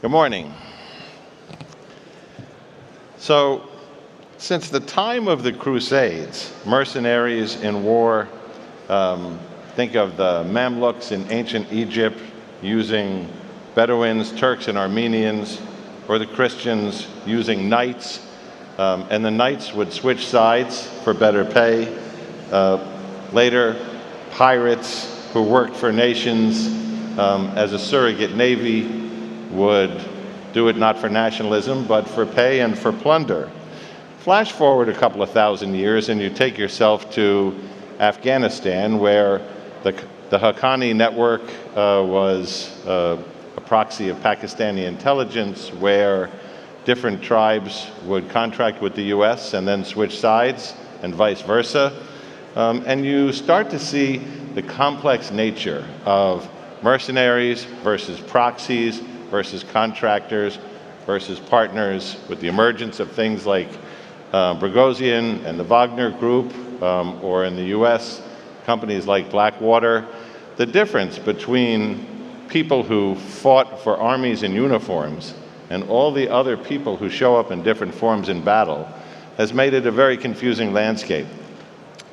Good morning. So, since the time of the Crusades, mercenaries in war, think of the Mamluks in ancient Egypt using Bedouins, Turks, and Armenians, or the Christians using knights, and the knights would switch sides for better pay. Later, pirates who worked for nations as a surrogate navy would do it not for nationalism, but for pay and for plunder. Flash forward a couple of thousand years and you take yourself to Afghanistan, where the Haqqani network was a proxy of Pakistani intelligence, where different tribes would contract with the US and then switch sides and vice versa. And you start to see the complex nature of mercenaries versus proxies versus contractors versus partners, with the emergence of things like Boghossian and the Wagner Group, or in the US, companies like Blackwater. The difference between people who fought for armies in uniforms and all the other people who show up in different forms in battle has made it a very confusing landscape.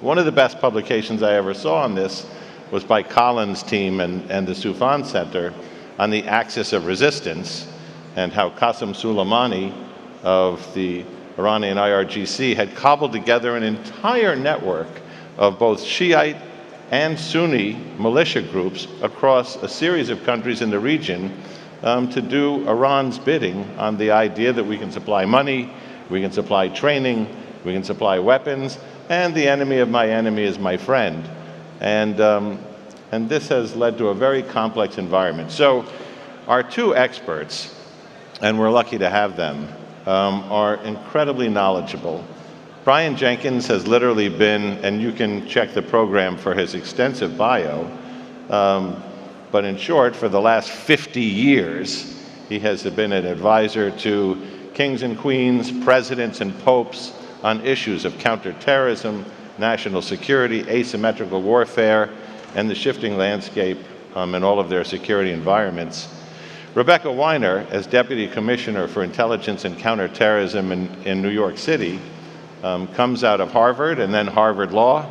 One of the best publications I ever saw on this was by Collins' team and the Soufan Center on the axis of resistance, and how Qasem Soleimani of the Iranian IRGC had cobbled together an entire network of both Shiite and Sunni militia groups across a series of countries in the region to do Iran's bidding on the idea that we can supply money, we can supply training, we can supply weapons, and the enemy of my enemy is my friend. And this has led to a very complex environment. So our two experts, and we're lucky to have them, are incredibly knowledgeable. Brian Jenkins has literally been, and you can check the program for his extensive bio, but in short, for the last 50 years, he has been an advisor to kings and queens, presidents and popes on issues of counterterrorism, national security, asymmetrical warfare, and the shifting landscape in all of their security environments. Rebecca Weiner, as Deputy Commissioner for Intelligence and Counterterrorism in New York City, comes out of Harvard and then Harvard Law,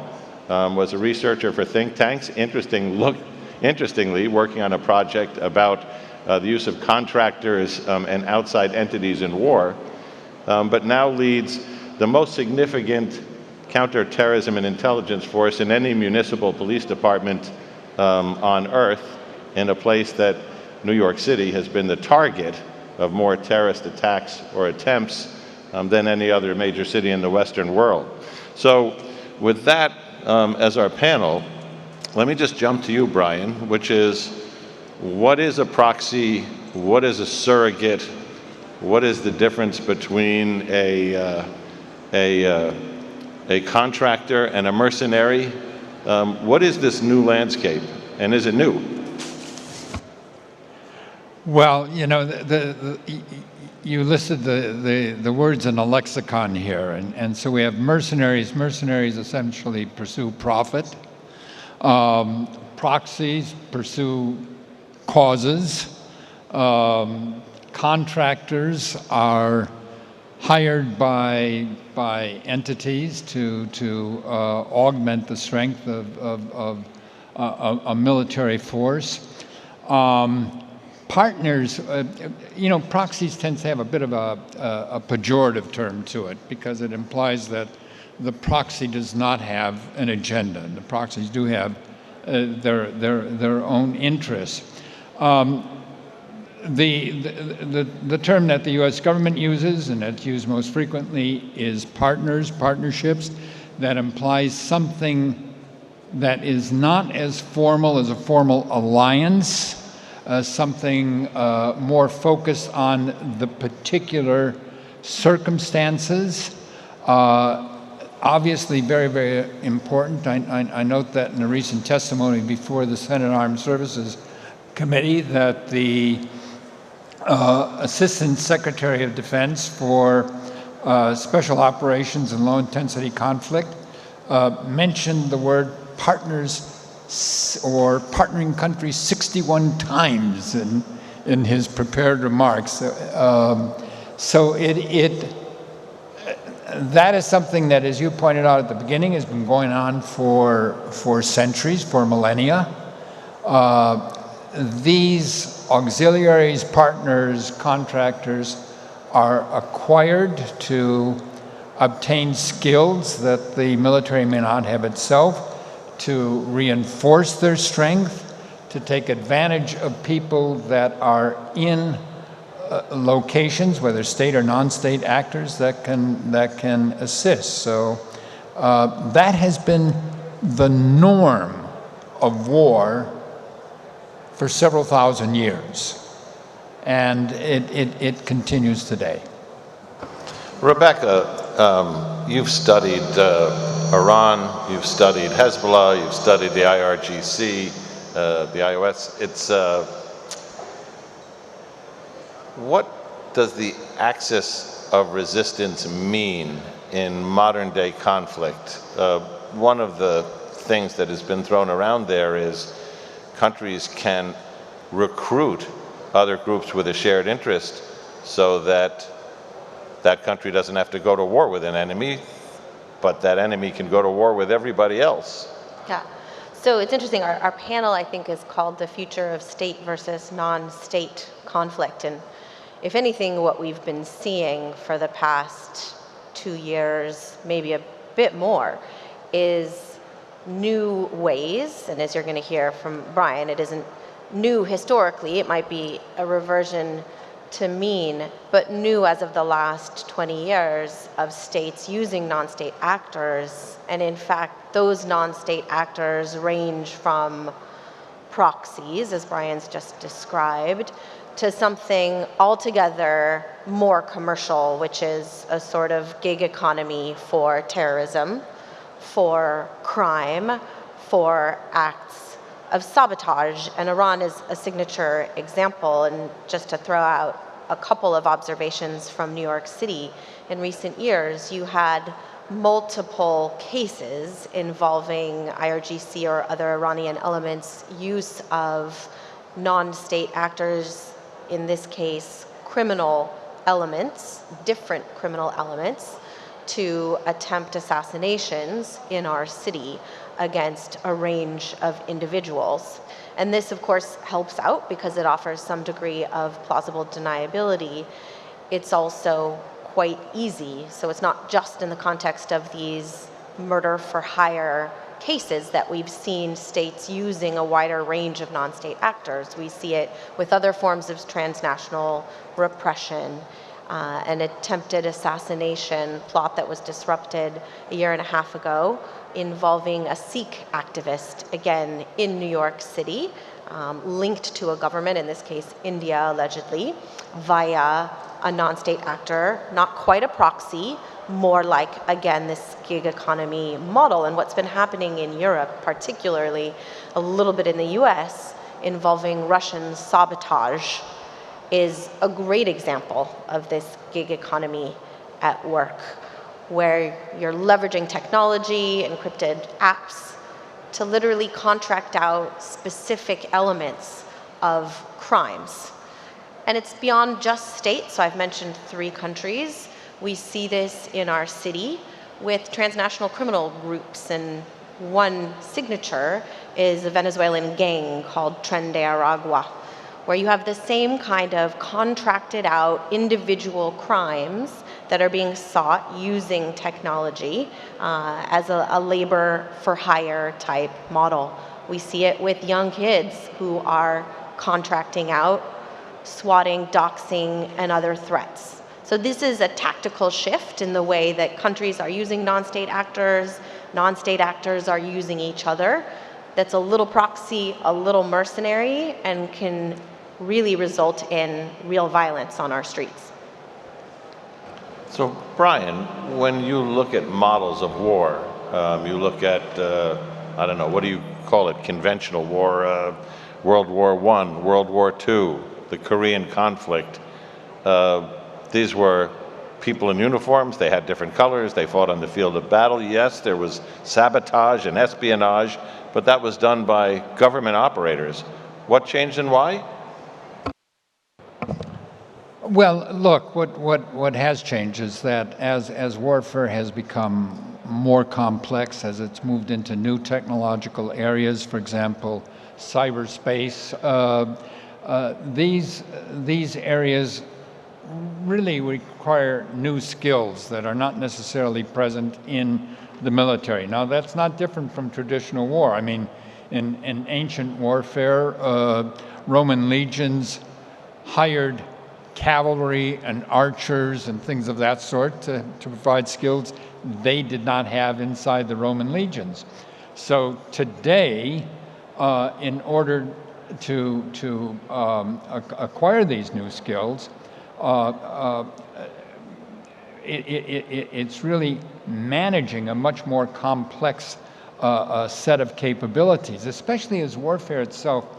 was a researcher for think tanks, interestingly working on a project about the use of contractors and outside entities in war, but now leads the most significant counterterrorism and intelligence force in any municipal police department on earth, in a place that New York City has been the target of more terrorist attacks or attempts than any other major city in the Western world. So with that as our panel, let me just jump to you, Brian, which is, what is a proxy? What is a surrogate? What is the difference between a contractor and a mercenary? What is this new landscape, and is it new? Well, you know, you listed the words in a lexicon here, and so we have mercenaries. Mercenaries essentially pursue profit. Proxies pursue causes. Contractors are hired by entities to augment the strength of a military force. Partners, you know, proxies tends to have a bit of a pejorative term to it, because it implies that the proxy does not have an agenda. The proxies do have their own interests. The term that the U.S. government uses, and that's used most frequently, is partners, partnerships. That implies something that is not as formal as a formal alliance, something more focused on the particular circumstances. Obviously very, very important. I note that in a recent testimony before the Senate Armed Services Committee that the Assistant Secretary of Defense for Special Operations and Low Intensity Conflict mentioned the word partners or partnering countries 61 times in his prepared remarks. So that is something that, as you pointed out at the beginning, has been going on for centuries, for millennia. These auxiliaries, partners, contractors are acquired to obtain skills that the military may not have itself, to reinforce their strength, to take advantage of people that are in locations, whether state or non-state actors, that can assist. So that has been the norm of war for several thousand years, and it continues today. Rebecca, you've studied Iran, you've studied Hezbollah, you've studied the IRGC, the IOS. What does the axis of resistance mean in modern day conflict? One of the things that has been thrown around there is countries can recruit other groups with a shared interest so that that country doesn't have to go to war with an enemy, but that enemy can go to war with everybody else. Yeah. So it's interesting. Our panel, I think, is called The Future of State versus Non-State Conflict. And if anything, what we've been seeing for the past 2 years, maybe a bit more, is new ways, and as you're going to hear from Brian, it isn't new historically, it might be a reversion to mean, but new as of the last 20 years of states using non-state actors. And in fact, those non-state actors range from proxies, as Brian's just described, to something altogether more commercial, which is a sort of gig economy for terrorism, for crime, for acts of sabotage. And Iran is a signature example. And just to throw out a couple of observations from New York City, in recent years, you had multiple cases involving IRGC or other Iranian elements' use of non-state actors, in this case, criminal elements, different criminal elements, to attempt assassinations in our city against a range of individuals. And this, of course, helps out because it offers some degree of plausible deniability. It's also quite easy. So it's not just in the context of these murder for hire cases that we've seen states using a wider range of non-state actors. We see it with other forms of transnational repression. An attempted assassination plot that was disrupted a year and a half ago involving a Sikh activist, again, in New York City, linked to a government, in this case, India, allegedly, via a non-state actor, not quite a proxy, more like, again, this gig economy model. And what's been happening in Europe, particularly a little bit in the US, involving Russian sabotage, is a great example of this gig economy at work, where you're leveraging technology, encrypted apps, to literally contract out specific elements of crimes. And it's beyond just states. So I've mentioned 3 countries. We see this in our city with transnational criminal groups, and one signature is a Venezuelan gang called Tren de Aragua, where you have the same kind of contracted out individual crimes that are being sought using technology as a labor for hire type model. We see it with young kids who are contracting out, swatting, doxing, and other threats. So this is a tactical shift in the way that countries are using non-state actors are using each other. That's a little proxy, a little mercenary, and can really result in real violence on our streets. So, Brian, when you look at models of war, you look at, I don't know, what do you call it, conventional war, World War I, World War II, the Korean conflict. These were people in uniforms, they had different colors, they fought on the field of battle. Yes, there was sabotage and espionage, but that was done by government operators. What changed and why? Well, look, what has changed is that as warfare has become more complex, as it's moved into new technological areas, for example, cyberspace, these areas really require new skills that are not necessarily present in the military. Now, that's not different from traditional war. I mean, in ancient warfare, Roman legions hired cavalry and archers and things of that sort to provide skills they did not have inside the Roman legions. So today, in order to acquire these new skills, it's really managing a much more complex set of capabilities, especially as warfare itself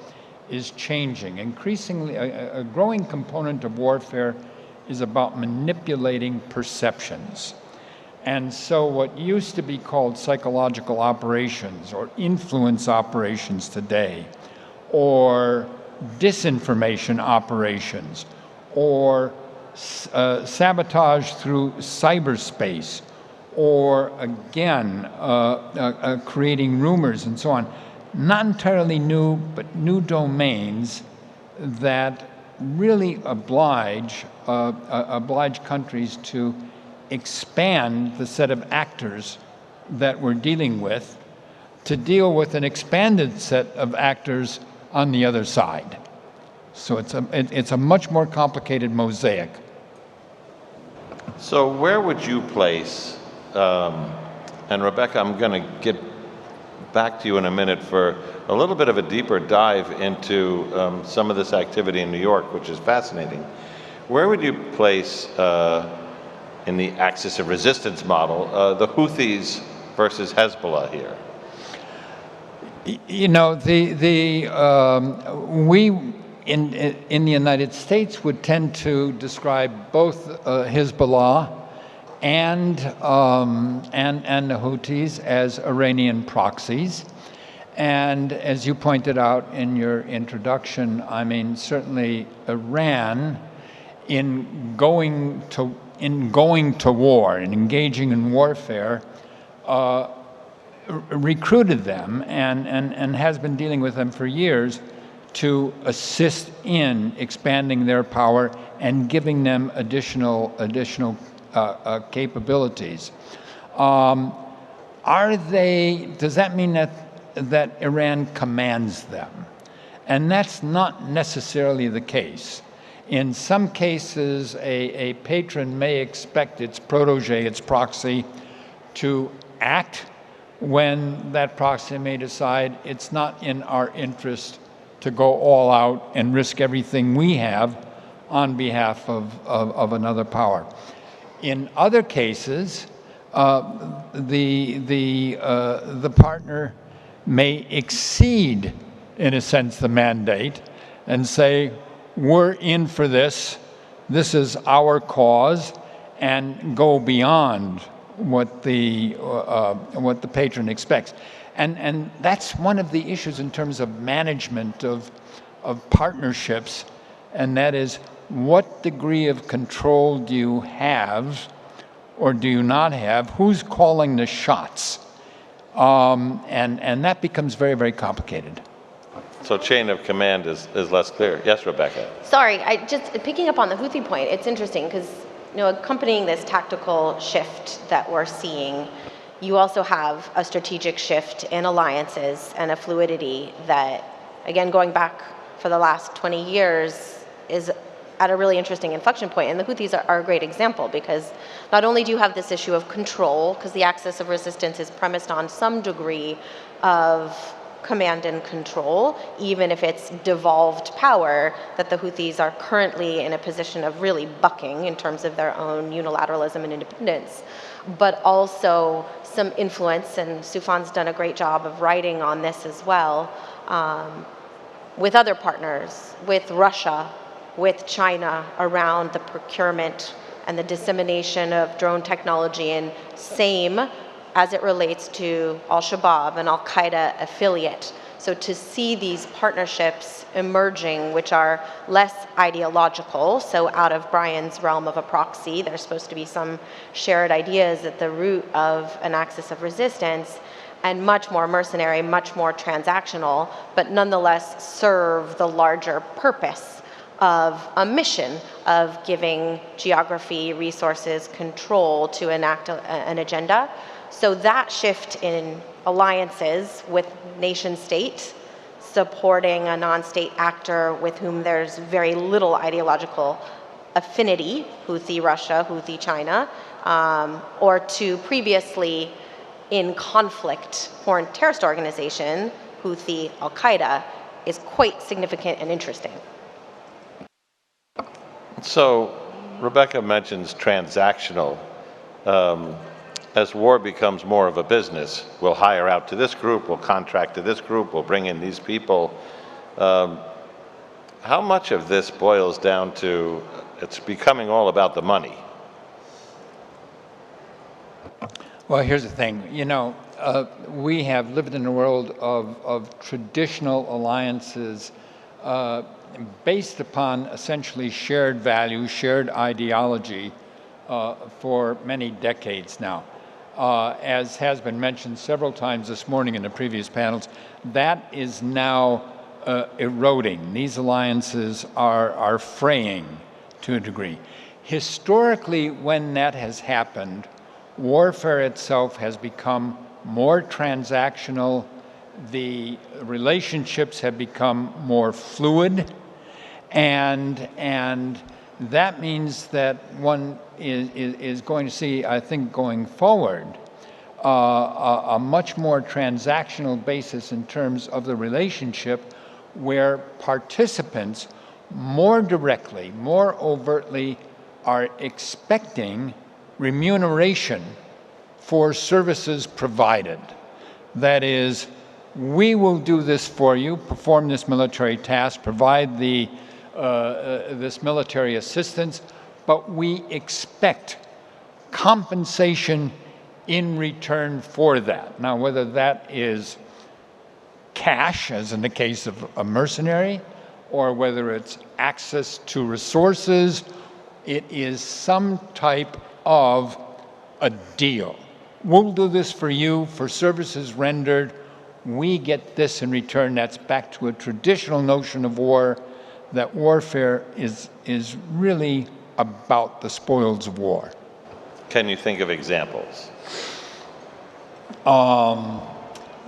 is changing. Increasingly, a growing component of warfare is about manipulating perceptions. And so what used to be called psychological operations or influence operations today, or disinformation operations, or sabotage through cyberspace, or again, creating rumors and so on. Not entirely new, but new domains that really oblige countries to expand the set of actors that we're dealing with to deal with an expanded set of actors on the other side. So it's a much more complicated mosaic. So where would you place, and Rebecca, I'm going to get back to you in a minute for a little bit of a deeper dive into some of this activity in New York, which is fascinating. Where would you place, in the axis of resistance model, the Houthis versus Hezbollah here? You know, we in the United States would tend to describe both Hezbollah and the Houthis as Iranian proxies. And as you pointed out in your introduction, I mean, certainly Iran, in going to war and engaging in warfare, recruited them and has been dealing with them for years to assist in expanding their power and giving them additional capabilities. Does that mean that Iran commands them? And that's not necessarily the case. In some cases, a patron may expect its protege, its proxy, to act when that proxy may decide it's not in our interest to go all out and risk everything we have on behalf of another power. In other cases, the partner may exceed, in a sense, the mandate and say, we're in for this, this is our cause, and go beyond what the patron expects. And that's one of the issues in terms of management of partnerships, and that is, what degree of control do you have or do you not have? Who's calling the shots? And that becomes very, very complicated. So chain of command is less clear. Yes, Rebecca? Sorry, I just picking up on the Houthi point, it's interesting because, you know, accompanying this tactical shift that we're seeing, you also have a strategic shift in alliances and a fluidity that, again, going back for the last 20 years, is at a really interesting inflection point. And the Houthis are a great example, because not only do you have this issue of control, because the axis of resistance is premised on some degree of command and control, even if it's devolved power that the Houthis are currently in a position of really bucking in terms of their own unilateralism and independence, but also some influence, and Sufan's done a great job of writing on this as well, with other partners, with Russia, with China, around the procurement and the dissemination of drone technology, and same as it relates to Al-Shabaab, an Al-Qaeda affiliate. So to see these partnerships emerging, which are less ideological, so out of Brian's realm of a proxy, there's supposed to be some shared ideas at the root of an axis of resistance, and much more mercenary, much more transactional, but nonetheless serve the larger purpose of a mission of giving geography, resources, control to enact an agenda. So that shift in alliances with nation states supporting a non-state actor with whom there's very little ideological affinity, Houthi Russia, Houthi China, or to previously in conflict foreign terrorist organization, Houthi Al-Qaeda, is quite significant and interesting. So Rebecca mentions transactional. As war becomes more of a business, we'll hire out to this group, we'll contract to this group, we'll bring in these people. How much of this boils down to it's becoming all about the money? Well, here's the thing. You know, we have lived in a world of traditional alliances based upon essentially shared values, shared ideology for many decades now. As has been mentioned several times this morning in the previous panels, that is now eroding. These alliances are fraying to a degree. Historically, when that has happened, warfare itself has become more transactional. The relationships have become more fluid, and that means that one is going to see, I think, going forward, a much more transactional basis in terms of the relationship, where participants more directly, more overtly are expecting remuneration for services provided. That is, we will do this for you, perform this military task, provide this military assistance, but we expect compensation in return for that. Now, whether that is cash, as in the case of a mercenary, or whether it's access to resources, it is some type of a deal. We'll do this for you for services rendered. We get this in return. That's back to a traditional notion of war, that warfare is really about the spoils of war. Can you think of examples? Well,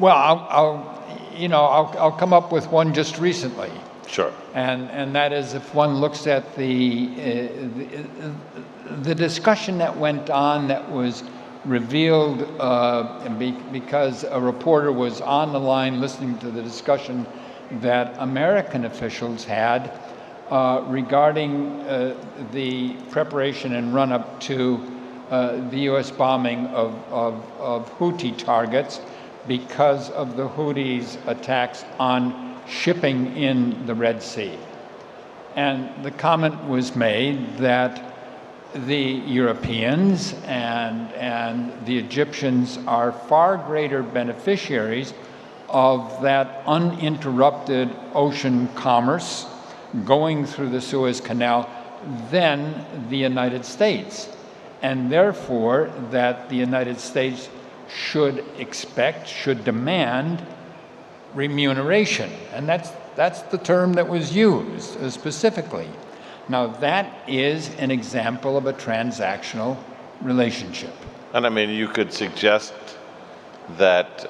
I'll come up with one just recently. Sure. And that is, if one looks at the discussion that went on, that was revealed because a reporter was on the line listening to the discussion that American officials had regarding the preparation and run-up to the U.S. bombing of Houthi targets because of the Houthis' attacks on shipping in the Red Sea. And the comment was made that the Europeans and the Egyptians are far greater beneficiaries of that uninterrupted ocean commerce going through the Suez Canal than the United States. And therefore, that the United States should demand remuneration. And that's the term that was used specifically. Now, that is an example of a transactional relationship. And I mean, you could suggest that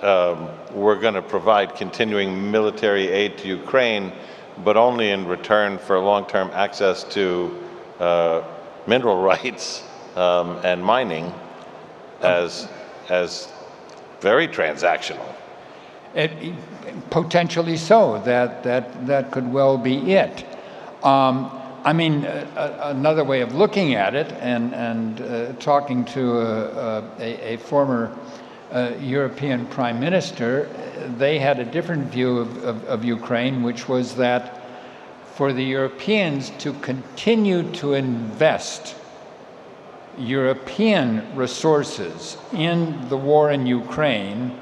we're going to provide continuing military aid to Ukraine, but only in return for long-term access to mineral rights and mining as very transactional. Potentially so. That could well be it. I mean, another way of looking at it, and talking to a former European prime minister, they had a different view of Ukraine, which was that for the Europeans to continue to invest European resources in the war in Ukraine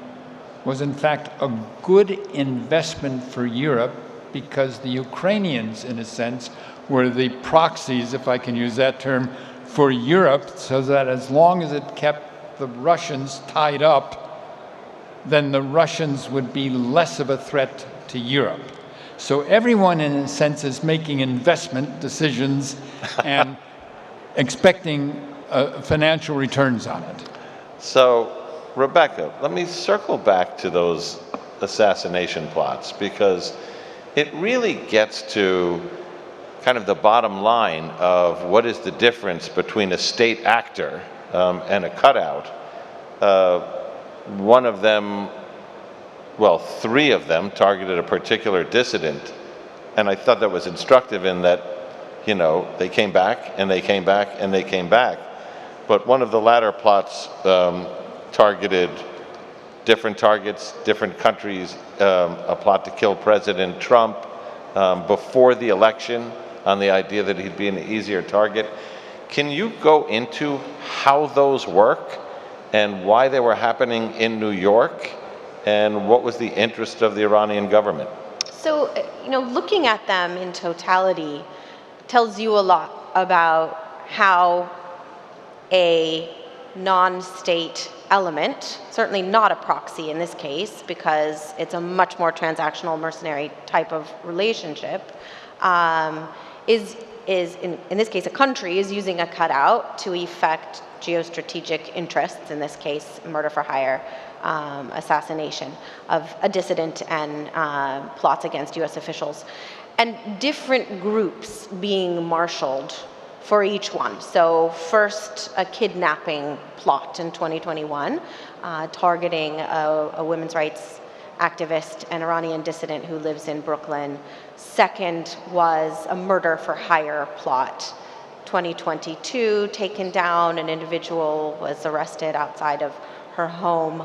was in fact a good investment for Europe, because the Ukrainians, in a sense, were the proxies, if I can use that term, for Europe, so that as long as it kept the Russians tied up, then the Russians would be less of a threat to Europe. So everyone, in a sense, is making investment decisions and expecting financial returns on it. So, Rebecca, let me circle back to those assassination plots, because it really gets to kind of the bottom line of what is the difference between a state actor and a cutout. One of them, well, three of them targeted a particular dissident, and I thought that was instructive in that, you know, they came back and they came back and they came back. But one of the latter plots targeted different targets, different countries, a plot to kill President Trump before the election on the idea that he'd be an easier target. Can you go into how those work and why they were happening in New York and what was the interest of the Iranian government? So, you know, looking at them in totality tells you a lot about how a non-state element, certainly not a proxy in this case, because it's a much more transactional mercenary type of relationship, is in this case, a country is using a cutout to effect geostrategic interests, in this case, murder for hire, assassination of a dissident, and plots against US officials. And different groups being marshaled for each one. So first, a kidnapping plot in 2021, targeting a women's rights activist, an Iranian dissident who lives in Brooklyn. Second was a murder for hire plot. 2022, taken down, an individual was arrested outside of her home,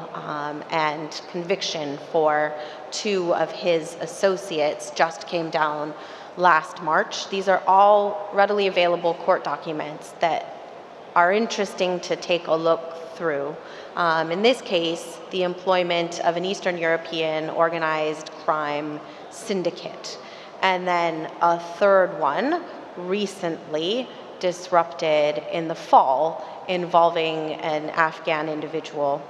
and conviction for two of his associates just came down last March. These are all readily available court documents that are interesting to take a look through. In this case, the employment of an Eastern European organized crime syndicate. And then a third one, recently disrupted in the fall, involving an Afghan individual.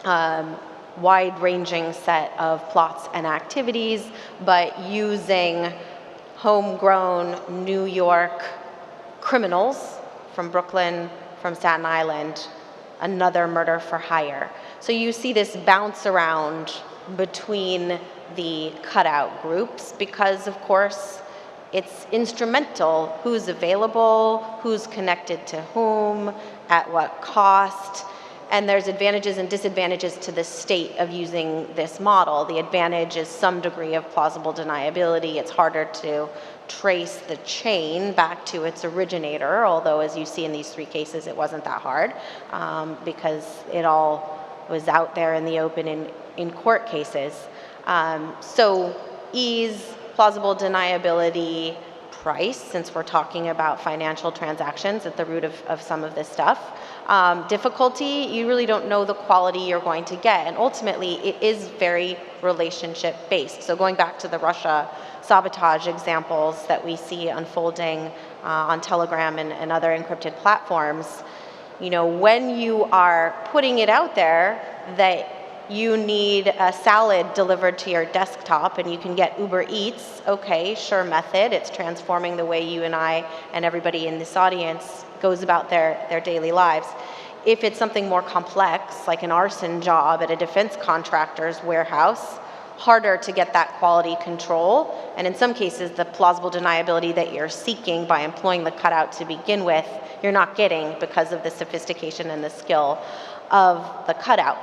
Wide-ranging set of plots and activities, but using homegrown New York criminals from Brooklyn, from Staten Island, another murder for hire. So you see this bounce around between the cutout groups because, of course, it's instrumental who's available, who's connected to whom, at what cost, and there's advantages and disadvantages to the state of using this model. The advantage is some degree of plausible deniability. It's harder to trace the chain back to its originator, although as you see in these three cases, it wasn't that hard because it all was out there in the open in court cases. So ease, plausible deniability, price, since we're talking about financial transactions at the root of some of this stuff. Difficulty, you really don't know the quality you're going to get, and ultimately it is very relationship based. So going back to the Russia sabotage examples that we see unfolding on Telegram and other encrypted platforms, you know, when you are putting it out there that you need a salad delivered to your desktop and you can get Uber Eats, okay, sure method. It's transforming the way you and I and everybody in this audience goes about their daily lives. If it's something more complex, like an arson job at a defense contractor's warehouse, harder to get that quality control. And in some cases, the plausible deniability that you're seeking by employing the cutout to begin with, you're not getting because of the sophistication and the skill of the cutout.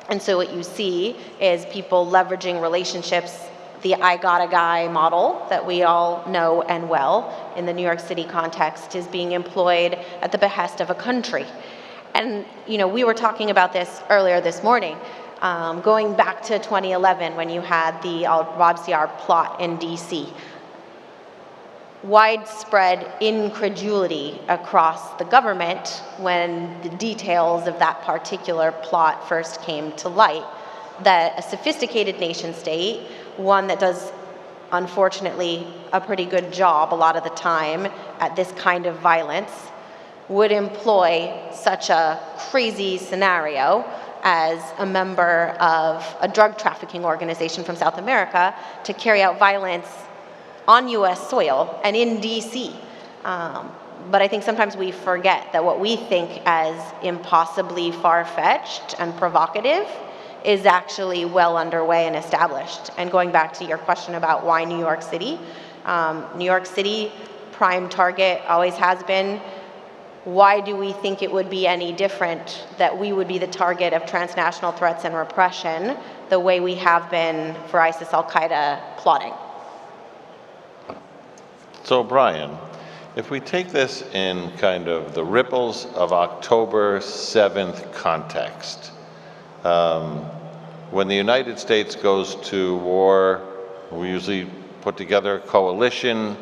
And so what you see is people leveraging relationships. The I got a guy model that we all know and well in the New York City context is being employed at the behest of a country. And you know, we were talking about this earlier this morning, going back to 2011 when you had the Rob CR plot in DC. Widespread incredulity across the government when the details of that particular plot first came to light. that a sophisticated nation state, one that does unfortunately a pretty good job a lot of the time at this kind of violence, would employ such a crazy scenario as a member of a drug trafficking organization from South America to carry out violence on US soil and in DC. But I think sometimes we forget that what we think as impossibly far-fetched and provocative is actually well underway and established. And going back to your question about why New York City, prime target always has been. Why do we think it would be any different that we would be the target of transnational threats and repression the way we have been for ISIS, Al-Qaeda plotting? So Brian, if we take this in kind of the ripples of October 7th context, when the United States goes to war, we usually put together a coalition.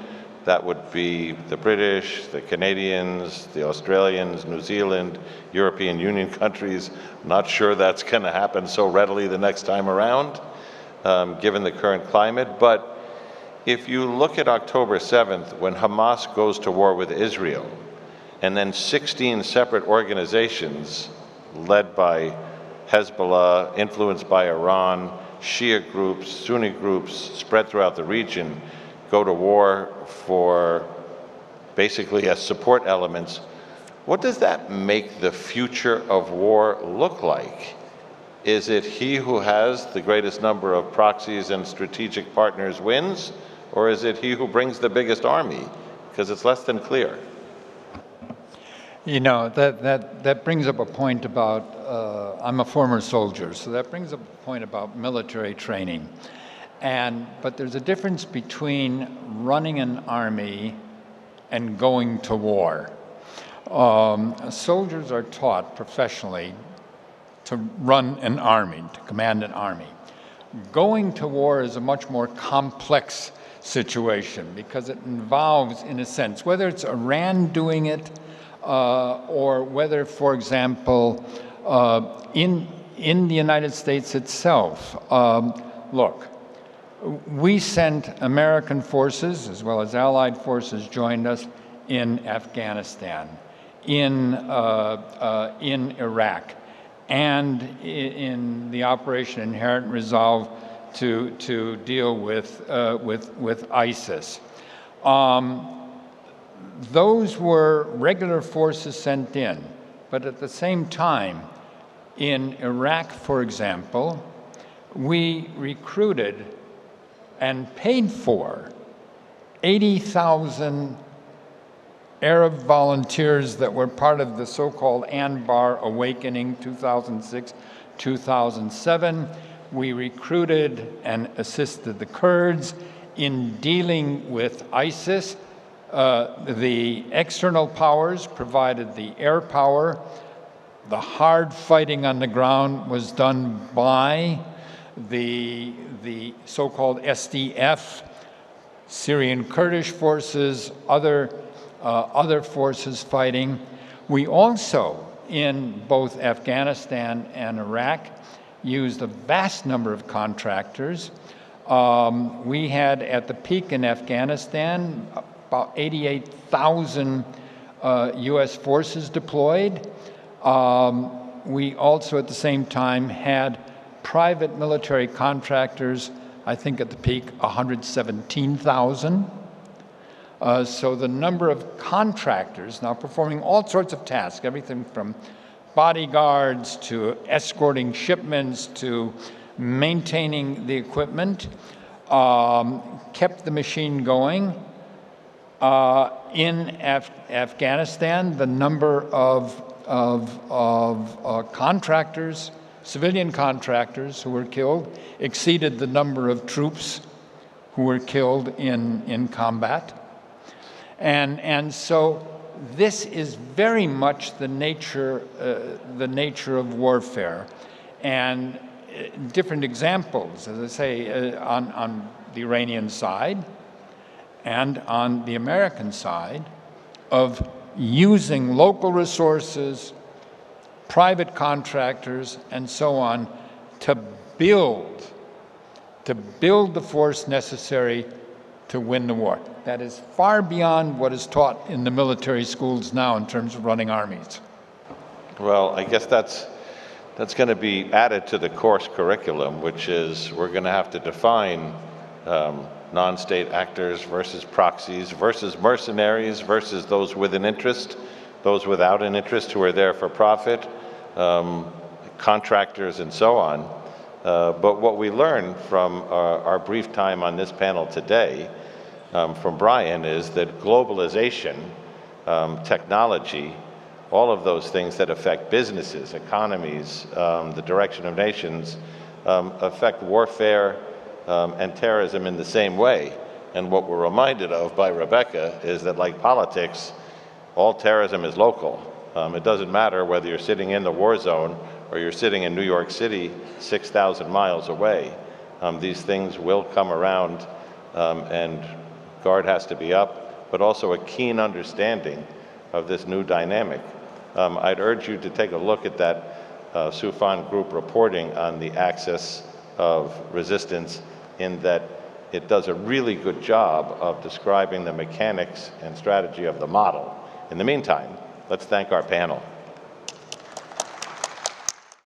That would be the British, the Canadians, the Australians, New Zealand, European Union countries. Not sure that's going to happen so readily the next time around, given the current climate. But if you look at October 7th, when Hamas goes to war with Israel, and then 16 separate organizations led by Hezbollah, influenced by Iran, Shia groups, Sunni groups spread throughout the region, go to war for basically as support elements, what does that make the future of war look like? Is it he who has the greatest number of proxies and strategic partners wins, or is it he who brings the biggest army? Because it's less than clear. You know, that brings up a point about, I'm a former soldier, so that brings up a point about military training. But there's a difference between running an army and going to war. Soldiers are taught professionally to run an army, to command an army. Going to war is a much more complex situation because it involves, in a sense, whether it's Iran doing it or whether, for example, in the United States itself. Look, we sent American forces, as well as Allied forces joined us in Afghanistan, in Iraq, and in the Operation Inherent Resolve to deal with ISIS. Those were regular forces sent in, but at the same time, in Iraq, for example, we recruited and paid for 80,000 Arab volunteers that were part of the so-called Anbar Awakening 2006, 2007. We recruited and assisted the Kurds in dealing with ISIS. The external powers provided the air power. The hard fighting on the ground was done by the so-called SDF, Syrian Kurdish forces, other forces fighting. We also, in both Afghanistan and Iraq, used a vast number of contractors. We had, at the peak in Afghanistan, about 88,000 US forces deployed. We also, at the same time, had private military contractors, I think at the peak, 117,000. So the number of contractors now performing all sorts of tasks, everything from bodyguards to escorting shipments to maintaining the equipment, kept the machine going. In Afghanistan, the number of contractors, civilian contractors who were killed exceeded the number of troops who were killed in combat. And so this is very much the nature of warfare. And different examples, as I say, on the Iranian side and on the American side, of using local resources, private contractors, and so on, to build the force necessary to win the war. That is far beyond what is taught in the military schools now in terms of running armies. Well, I guess that's going to be added to the course curriculum, which is we're going to have to define non-state actors versus proxies versus mercenaries versus those with an interest, those without an interest who are there for profit, contractors and so on. But what we learned from our brief time on this panel today from Brian is that globalization, technology, all of those things that affect businesses, economies, the direction of nations, affect warfare and terrorism in the same way. And what we're reminded of by Rebecca is that, like politics, all terrorism is local. It doesn't matter whether you're sitting in the war zone or you're sitting in New York City 6,000 miles away. These things will come around, and guard has to be up, but also a keen understanding of this new dynamic. I'd urge you to take a look at that Soufan group reporting on the axis of resistance, in that it does a really good job of describing the mechanics and strategy of the model. In the meantime, let's thank our panel.